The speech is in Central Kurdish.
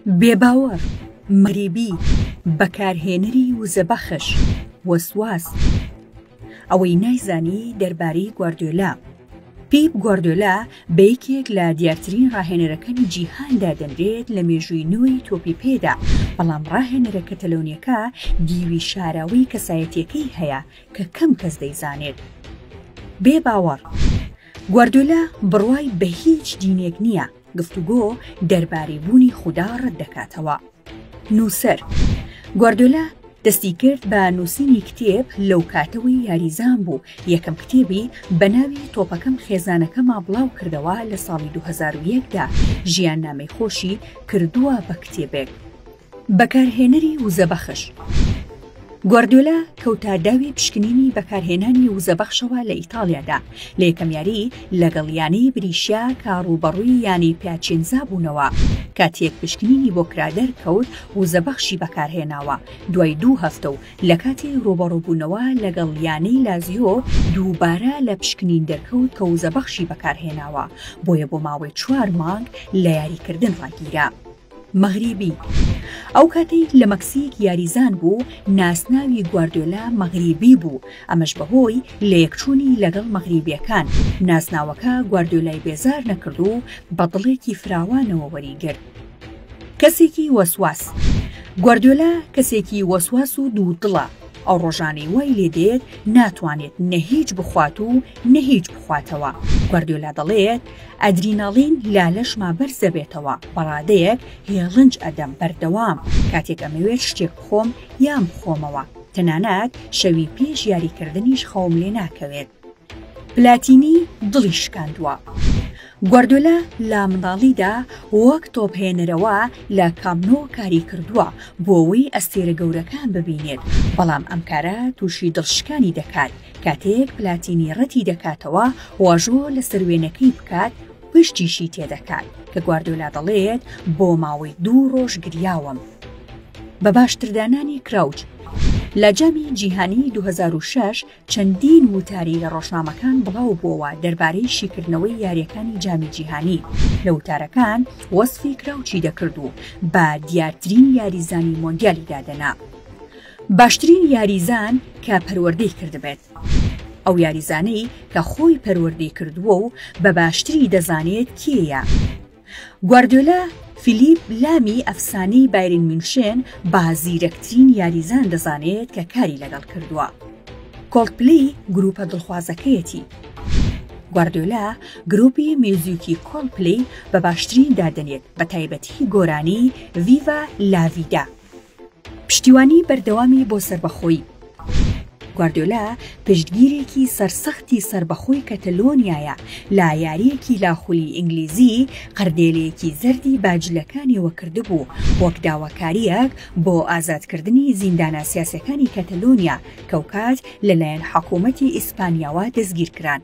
بێباوەڕ، مەریبی، بەکارهێنەری وزەبەخش، وەسواس. ئەوەی نایزانی دەربارەی گواردیۆلا. پیپ گواردیۆلا بە یەکێک لە دیارترین ڕاهێنەرەکانی جیهاندا دەنرێت لە مێژووی نوێی تۆپی پێدا، بەڵام ڕاهێنەرە کەتەلۆنیەکە دیوی شاراوی کەسایەتیەکەی هەیە کە کەم کەس دەیزانێت. بێباوەڕ، گواردیۆلا بڕوای بە هیچ دینێک نییە، گفتوگۆ دەربارەی بوونی خودا ڕەت دەکاتەوە. نووسەر، گواردیۆلا دەستی کرد بە نووسینی کتێب لەو کاتەوەی یاریزان بوو. یەکەم کتێبی بە ناوی تۆپەکەم خێزانەکەمە بڵاو کردەوە لە ساڵی 2001دا. ژیاننامەی خۆشی کردووە بە کتێبێک. بەکارهێنەری وزەبەخش، گواردیۆلا کەوتە داوی پشکنینی بەکارهێنانی وزەبەخشەوە لە ئیتاڵیادا لە یەکەم یاری لەگەڵ یانەی بریشیا کە ڕووبەڕووی یانی پیاچێنزا بوونەوە. کاتێک پشکنینی بۆ کرادەر کەوت وزەبەخشی بەکارهێناوە. دوای 2 هەفتە و لە کاتی ڕووبەڕووبوونەوە لەگەڵ یانەی لازیۆ دووبارە لە پشکنین دەرکەوت کە وزەبەخشی بەکارهێناوە، بۆیە بۆ ماوەی 4 مانگ لە یاریکردن ڕاگیرا. مەغریبی، ئەو کاتەی لە مەکسیک یاریزان بوو ناسناوی گواردیۆلا مەغریبی بوو، ئەمەش بەهۆی لە یەکچوونی لەگەڵ مەغریبیەکان. ناسناوەکە گواردیۆلای بێزار نەکرد و بە دڵێکی فراوانەوە وەریگرت. کەسێکی وەسواس، گواردیۆلا کەسێکی وەسواس و دوودڵە. ئەو ڕۆژانەی وای لێدێت ناتوانێت نە هیچ بخوات و نە هیچ بخواتەوە. گواردیۆلا دەڵێت ئەدریناڵین لالەشما بەرز دەبێتەوە، بەڕادەیەک هێڵنج ئەدەم بەردەوام کاتێک ئەمەوێت شتێک بخۆم یان بخۆمەوە، تەنانەت شەوی پێش یاریکردنیش خەوم لێ ناکەوێت. پلاتینی دڵی شکاندووە، گواردیۆلا لە منداڵیدا وەک تۆپهێنەرەوە لە کامنۆ کاری کردووە بۆ ئەوەی ئەستێرە گەورەکان ببینێت، بەڵام ئەم کارە تووشی دڵشکانی دەکات. کاتێک پلاتینی ڕەتی دەکاتەوە واژۆ لە سەروێنەکەی بکات پشتیشی تێدەکات کە گواردیۆلا دەڵێت بۆ ماوەی 2 ڕۆژ گریاوم. بە باشتردانانی کراوچ، لە جامی جیهانی 2006 چەندین وتاری لە ڕۆژنامەکان بڵاو بووەوە دەربارەی شیکردنەوەی یاریەکانی جامی جیهانی. لە وتارەکان وەسفی کراوچی دەکرد و بە دیارترین یاریزانی مۆندیالی دادەنا. باشترین یاریزان کە پەروەردەی کردبێت، ئەو یاریزانەی کە خۆی پەروەردەی کردووە و بە باشتری دەزانێت کێیە. گواردیۆلا فیلیپ لامی ئەفسانەی بایرن میونشێن با زیرەکترین یاریزان دەزانێت کە کاری لەگەڵ کردووە. کۆڵدپلەی گروپە دڵخوازەکەیەتی. گواردیۆلا گروپی میوزیکی کۆڵدپلەی بە باشترین دادەنێت، بە تایبەتی گۆرانی ڤیڤا لا ڤیدا. پشتیوانی بەردەوامی بۆ سەربەخۆیی، گواردیۆلا پشتگیرێکی سەرسەختی سەربەخۆی کەتەلۆنیایە. لە یاریەکی لاخولی ئینگلیزی قەردێلەیەکی زەردی باجلەکانیەوە کردبوو وەک داواکاریەک بۆ ئازادکردنی زیندانە سیاسیەکانی کەتەلۆنیا کە ئەو کات لەلایەن حکوومەتی ئیسپانیاوە دەستگیر کران.